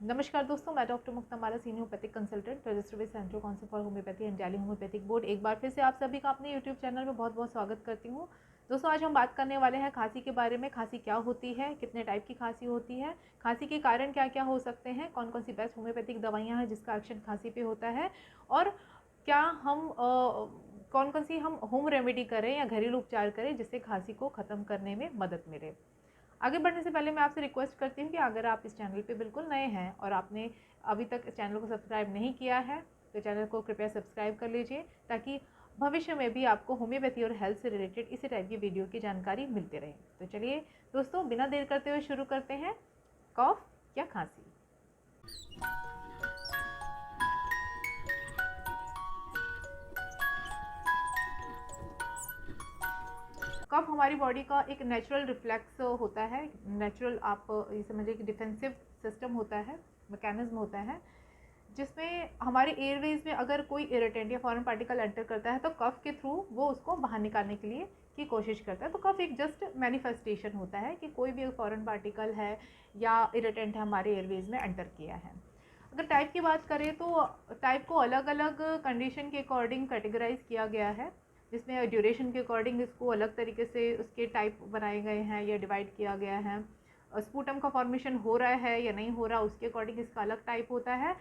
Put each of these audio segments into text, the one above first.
नमस्कार दोस्तों, मैं doctor Mukta Mala, senior homeopathic consultant, registered with central council for homeopathy and Delhi homeopathic board. एक बार फिर से आप सभी का अपने यूट्यूब चैनल में बहुत बहुत स्वागत करती हूँ। दोस्तों, आज हम बात करने वाले हैं खांसी के बारे में। खांसी क्या होती है, कितने टाइप की खांसी होती है, खांसी के कारण क्या क्या हो सकते हैं, कौन कौन सी बेस्ट होम्योपैथिक दवाइयाँ हैं जिसका एक्शन खांसी पे होता है, और क्या हम कौन कौन सी हम होम रेमेडी करें या घरेलू उपचार करें जिससे खांसी को ख़त्म करने में मदद मिले। आगे बढ़ने से पहले मैं आपसे रिक्वेस्ट करती हूँ कि अगर आप इस चैनल पे बिल्कुल नए हैं और आपने अभी तक इस चैनल को सब्सक्राइब नहीं किया है तो चैनल को कृपया सब्सक्राइब कर लीजिए, ताकि भविष्य में भी आपको होम्योपैथी और हेल्थ से रिलेटेड इसी टाइप की वीडियो की जानकारी मिलती रहे। तो चलिए दोस्तों, बिना देर करते हुए शुरू करते हैं। कफ या खांसी। कफ हमारी बॉडी का एक नेचुरल रिफ्लेक्स होता है। नेचुरल, आप ये समझिए कि डिफेंसिव सिस्टम होता है, मैकेनिज्म होता है, जिसमें हमारे एयरवेज में अगर कोई इरिटेंट या फॉरेन पार्टिकल एंटर करता है तो कफ के थ्रू वो उसको बाहर निकालने के लिए की कोशिश करता है। तो कफ एक जस्ट मैनिफेस्टेशन होता है कि कोई भी फॉरेन पार्टिकल है या इरिटेंट है हमारे एयरवेज में एंटर किया है। अगर टाइप की बात करें तो टाइप को अलग अलग कंडीशन के अकॉर्डिंग कैटेगराइज किया गया है, जिसमें ड्यूरेशन के अकॉर्डिंग इसको अलग तरीके से उसके टाइप बनाए गए हैं या डिवाइड किया गया है। स्पूटम का फॉर्मेशन हो रहा है या नहीं हो रहा, उसके अकॉर्डिंग इसका अलग टाइप होता है।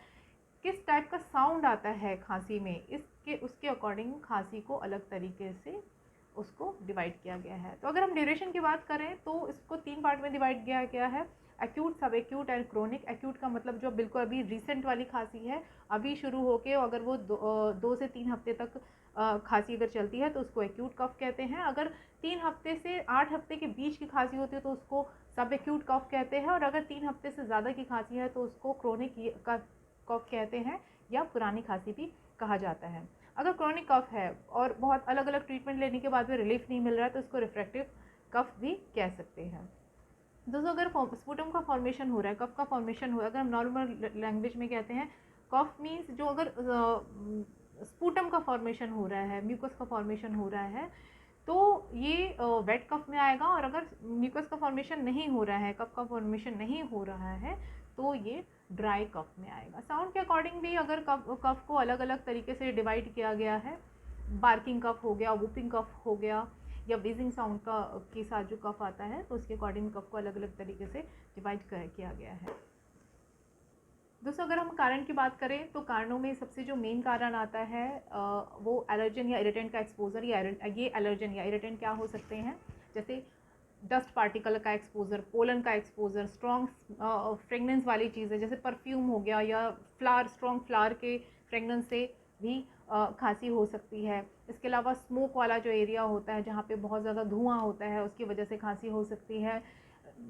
किस टाइप का साउंड आता है खांसी में, इसके उसके अकॉर्डिंग खांसी को अलग तरीके से उसको डिवाइड किया गया है। तो अगर हम ड्यूरेशन की बात करें तो इसको 3 पार्ट में डिवाइड किया गया है: एक्यूट, सब एक्यूट एंड क्रोनिक। एक्यूट का मतलब जो बिल्कुल अभी रिसेंट वाली खांसी है, अभी शुरू होके अगर वो 2 से 3 हफ्ते तक खांसी अगर चलती है तो उसको एक्यूट कफ कहते हैं। अगर 3 हफ्ते से 8 हफ्ते के बीच की खांसी होती है तो उसको सब एक्यूट कफ कहते हैं, और अगर 3 हफ्ते से ज़्यादा की खांसी है तो उसको क्रोनिक कफ कहते हैं, या पुरानी खांसी भी कहा जाता है। अगर क्रॉनिक कफ है और बहुत अलग अलग ट्रीटमेंट लेने के बाद भी रिलीफ नहीं मिल रहा है तो इसको रिफ्रैक्टिव कफ भी कह सकते हैं। दोस्तों, अगर स्पूटम का फॉर्मेशन हो रहा है, कफ का फॉर्मेशन हो रहा है, अगर हम नॉर्मल लैंग्वेज में कहते हैं, कफ मीन्स जो अगर स्पूटम का फॉर्मेशन हो रहा है, म्यूकस का फॉर्मेशन हो रहा है, तो ये वेट कफ में आएगा। और अगर म्यूकस का फॉर्मेशन नहीं हो रहा है, कफ का फॉर्मेशन नहीं हो रहा है, तो ये ड्राई कफ में आएगा। साउंड के अकॉर्डिंग भी अगर कफ को अलग अलग तरीके से डिवाइड किया गया है। बार्किंग कफ हो गया, वूपिंग कफ हो गया, या बीजिंग साउंड का के साथ जो कफ आता है तो उसके अकॉर्डिंग कफ को अलग अलग तरीके से डिवाइड किया गया है। दोस्तों, अगर हम कारण की बात करें तो कारणों में सबसे जो मेन कारण आता है वो एलर्जन या इरिटेंट का एक्सपोजर। ये एलर्जन या इरिटेंट क्या हो सकते हैं, जैसे डस्ट पार्टिकल का एक्सपोजर, पोलन का एक्सपोजर, स्ट्रॉन्ग फ्रेगनेंस वाली चीज़ें जैसे परफ्यूम हो गया, या फ्लावर, स्ट्रॉन्ग फ्लावर के फ्रेगनेंस से भी खांसी हो सकती है। इसके अलावा स्मोक वाला जो एरिया होता है जहाँ पे बहुत ज़्यादा धुआं होता है, उसकी वजह से खांसी हो सकती है।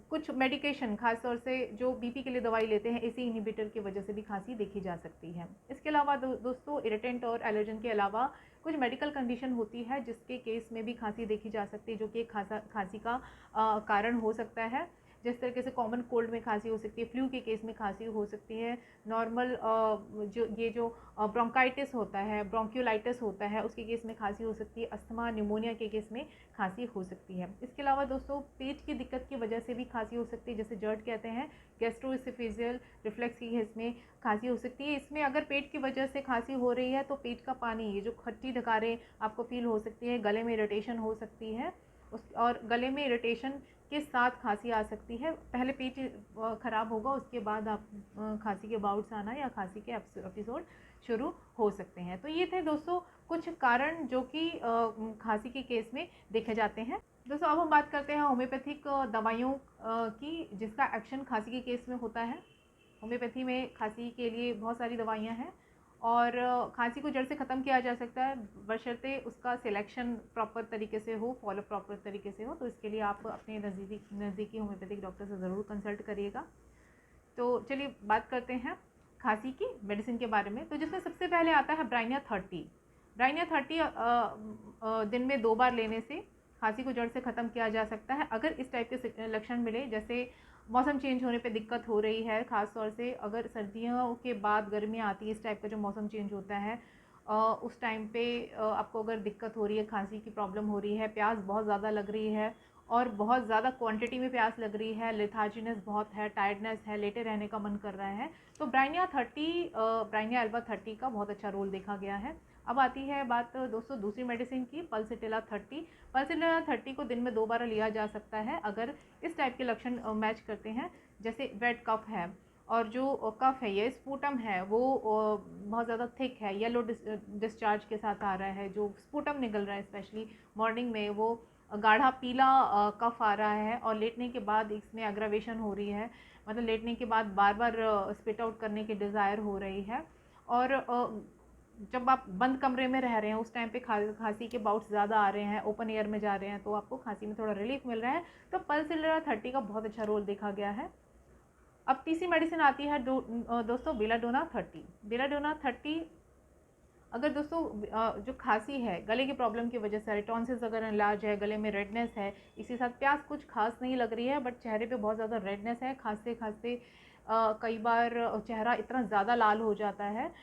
कुछ मेडिकेशन, खास तौर से जो बीपी के लिए दवाई लेते हैं, एसी इनहिबिटर की वजह से भी खांसी देखी जा सकती है। इसके अलावा दोस्तों, इरिटेंट और एलर्जन के अलावा कुछ मेडिकल कंडीशन होती है जिसके केस में भी खांसी देखी जा सकती है, जो कि खांसी का कारण हो सकता है। जिस तरीके से कॉमन कोल्ड में खांसी हो सकती है, फ्लू के केस में खांसी हो सकती है, नॉर्मल जो ब्रोंकाइटिस होता है, ब्रोंक्यूलाइटिस होता है, उसके केस में खांसी हो सकती है, अस्थमा, न्यूमोनिया के केस में खांसी हो सकती है। इसके अलावा दोस्तों, पेट की दिक्कत की वजह से भी खांसी हो सकती है, जैसे जर्ट कहते हैं, गैस्ट्रोइसोफेजियल रिफ्लक्स की इसमें खांसी हो सकती है। इसमें अगर पेट की वजह से खांसी हो रही है तो पेट का पानी, ये जो खट्टी डकारें आपको फील हो सकती है, गले में इरिटेशन हो सकती है, और गले में इरिटेशन के साथ खांसी आ सकती है। पहले पेट खराब होगा, उसके बाद आप खांसी के बाउट्स आना या खांसी के एपिसोड शुरू हो सकते हैं। तो ये थे दोस्तों कुछ कारण जो कि खांसी के केस में देखे जाते हैं। दोस्तों, अब हम बात करते हैं होम्योपैथिक दवाइयों की, जिसका एक्शन खांसी के केस में होता है। होम्योपैथी में खांसी के लिए बहुत सारी दवाइयाँ हैं, और खांसी को जड़ से ख़त्म किया जा सकता है, बशर्ते उसका सिलेक्शन प्रॉपर तरीके से हो, फॉलो प्रॉपर तरीके से हो। तो इसके लिए आप अपने नज़दीकी होम्योपैथिक डॉक्टर से ज़रूर कंसल्ट करिएगा। तो चलिए बात करते हैं खांसी की मेडिसिन के बारे में। तो जिसमें सबसे पहले आता है ब्राइनिया 30। ब्राइनिया 30 दिन में 2 बार लेने से खांसी को जड़ से ख़त्म किया जा सकता है। अगर इस टाइप के लक्षण मिले, जैसे मौसम चेंज होने पे दिक्कत हो रही है, ख़ास तौर से अगर सर्दियों के बाद गर्मियाँ आती है, इस टाइप का जो मौसम चेंज होता है उस टाइम पे आपको अगर दिक्कत हो रही है, खांसी की प्रॉब्लम हो रही है, प्यास बहुत ज़्यादा लग रही है, और बहुत ज़्यादा क्वांटिटी में प्यास लग रही है, लेथार्जीनेस बहुत है, टायर्डनेस है, लेटे रहने का मन कर रहा है, तो ब्राइनिया एल्बा 30 का बहुत अच्छा रोल देखा गया है। अब आती है बात दोस्तों दूसरी मेडिसिन की, पल्सिटिला 30। पल्सिटिला 30 को दिन में 2 बार लिया जा सकता है अगर इस टाइप के लक्षण मैच करते हैं, जैसे वेट कफ है और जो कफ है ये स्पूटम है वो बहुत ज़्यादा थिक है, येलो डिस्चार्ज के साथ आ रहा है, जो स्पूटम निकल रहा है स्पेशली मॉर्निंग में वो गाढ़ा पीला कफ आ रहा है, और लेटने के बाद इसमें एग्रावेशन हो रही है, मतलब लेटने के बाद बार बार स्पिट आउट करने की डिज़ायर हो रही है, और जब आप बंद कमरे में रह रहे हैं उस टाइम पे खांसी के बाउट्स ज़्यादा आ रहे हैं, ओपन एयर में जा रहे हैं, तो आपको खांसी में थोड़ा रिलीफ मिल रहा है, तो पल्सिटिला 30 का बहुत अच्छा रोल देखा गया है। अब तीसरी मेडिसिन आती है दोस्तों बेलाडोना 30। बेलाडोना 30 अगर दोस्तों जो खांसी है गले की प्रॉब्लम की वजह से, रिटॉन्सिस अगर इलाज है, गले में रेडनेस है, इसी साथ प्यास कुछ खास नहीं लग रही है बट चेहरे पे बहुत ज़्यादा रेडनेस है, खांसते खांसते कई बार चेहरा इतना ज़्यादा लाल हो जाता है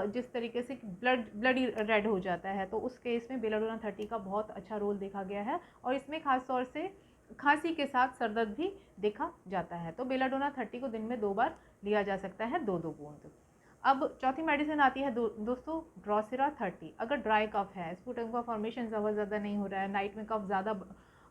जिस तरीके से ब्लडी रेड हो जाता है, तो उस केस में बेलाडोना 30 का बहुत अच्छा रोल देखा गया है, और इसमें खास तौर से खांसी के साथ सरदर्द भी देखा जाता है। तो बेलाडोना 30 को दिन में 2 बार लिया जा सकता है, 2-2 बूंद। अब चौथी मेडिसिन आती है दोस्तों ड्रोसिरा 30। अगर ड्राई कफ है, स्पुटम का फॉर्मेशन बहुत ज़्यादा नहीं हो रहा है, नाइट में कफ ज़्यादा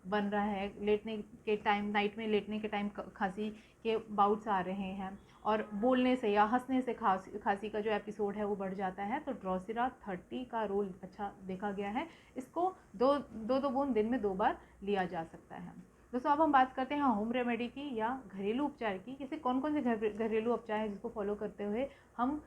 बन रहा है, लेटने के टाइम नाइट में लेटने के टाइम खांसी के बाउट्स आ रहे हैं, और बोलने से या हंसने से खांसी का जो एपिसोड है वो बढ़ जाता है, तो ड्रोसिरा 30 का रोल अच्छा देखा गया है। इसको दो बूंद दिन में 2 बार लिया जा सकता है। दोस्तों अब हम बात करते हैं होम रेमेडी की या घरेलू उपचार की, जैसे कौन कौन से घरेलू उपचार हैं जिसको फॉलो करते हुए हम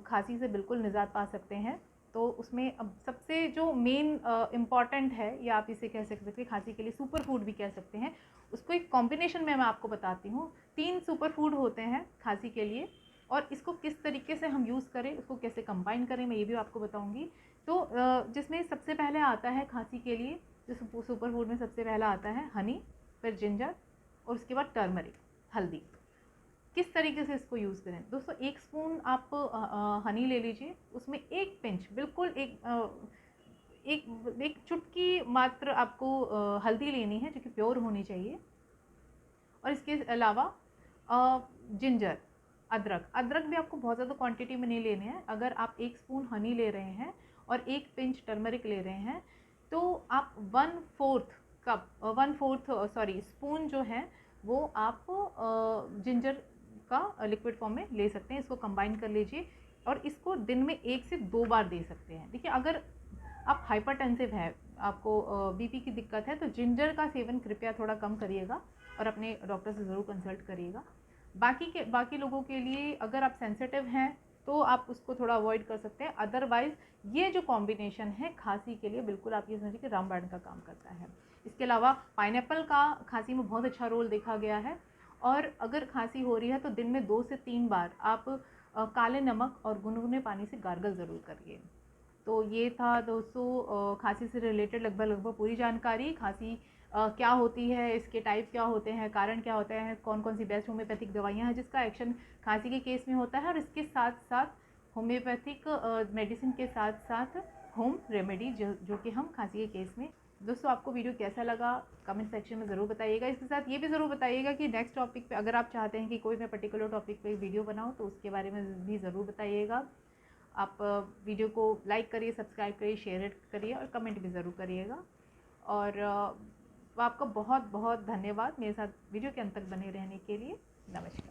खांसी से बिल्कुल निजात पा सकते हैं। तो उसमें अब सबसे जो मेन इम्पॉर्टेंट है, या आप इसे कह सकते हैं खांसी के लिए सुपर फूड भी कह सकते हैं, उसको एक कॉम्बिनेशन में मैं आपको बताती हूँ। 3 सुपर फूड होते हैं खांसी के लिए, और इसको किस तरीके से हम यूज़ करें, उसको कैसे कंबाइन करें, मैं ये भी आपको बताऊँगी। तो जिसमें सबसे पहले आता है खांसी के लिए, जो सुपर फूड में सबसे पहला आता है हनी, फिर जिंजर, और उसके बाद टर्मरिक, हल्दी। किस तरीके से इसको यूज़ करें दोस्तों, 1 स्पून आप हनी ले लीजिए, उसमें 1 पिंच बिल्कुल एक चुटकी मात्र आपको हल्दी लेनी है जो कि प्योर होनी चाहिए, और इसके अलावा जिंजर, अदरक भी आपको बहुत ज़्यादा क्वांटिटी में नहीं लेने हैं। अगर आप 1 स्पून हनी ले रहे हैं और 1 पिंच टर्मरिक ले रहे हैं, तो आप 1/4 स्पून जो है वो आप जिंजर का लिक्विड फॉर्म में ले सकते हैं। इसको कंबाइन कर लीजिए और इसको दिन में 1 से 2 बार दे सकते हैं। देखिए अगर आप हाइपरटेंसिव है, आपको बीपी की दिक्कत है, तो जिंजर का सेवन कृपया थोड़ा कम करिएगा और अपने डॉक्टर से ज़रूर कंसल्ट करिएगा। बाकी लोगों के लिए अगर आप सेंसिटिव हैं तो आप उसको थोड़ा अवॉइड कर सकते हैं। अदरवाइज़ ये जो कॉम्बिनेशन है खांसी के लिए बिल्कुल आप ये समझिए कि रामबाण का काम करता है। इसके अलावा पाइनएप्पल का खांसी में बहुत अच्छा रोल देखा गया है, और अगर खांसी हो रही है तो दिन में 2 से 3 बार आप काले नमक और गुनगुने पानी से गार्गल ज़रूर करिए। तो ये था दोस्तों खांसी से रिलेटेड लगभग पूरी जानकारी। खांसी क्या होती है, इसके टाइप क्या होते हैं, कारण क्या होते हैं, कौन कौन सी बेस्ट होम्योपैथिक दवाइयाँ हैं जिसका एक्शन खांसी के केस में होता है, और इसके साथ साथ होम्योपैथिक मेडिसिन के साथ साथ होम रेमेडी जो कि हम खांसी के केस में। दोस्तों आपको वीडियो कैसा लगा कमेंट सेक्शन में ज़रूर बताइएगा। इसके साथ ये भी ज़रूर बताइएगा कि नेक्स्ट टॉपिक पे अगर आप चाहते हैं कि कोई मैं पर्टिकुलर टॉपिक पे वीडियो बनाऊँ तो उसके बारे में भी ज़रूर बताइएगा। आप वीडियो को लाइक करिए, सब्सक्राइब करिए, शेयर करिए और कमेंट भी ज़रूर करिएगा। और आपका बहुत बहुत धन्यवाद मेरे साथ वीडियो के अंत तक बने रहने के लिए। नमस्कार।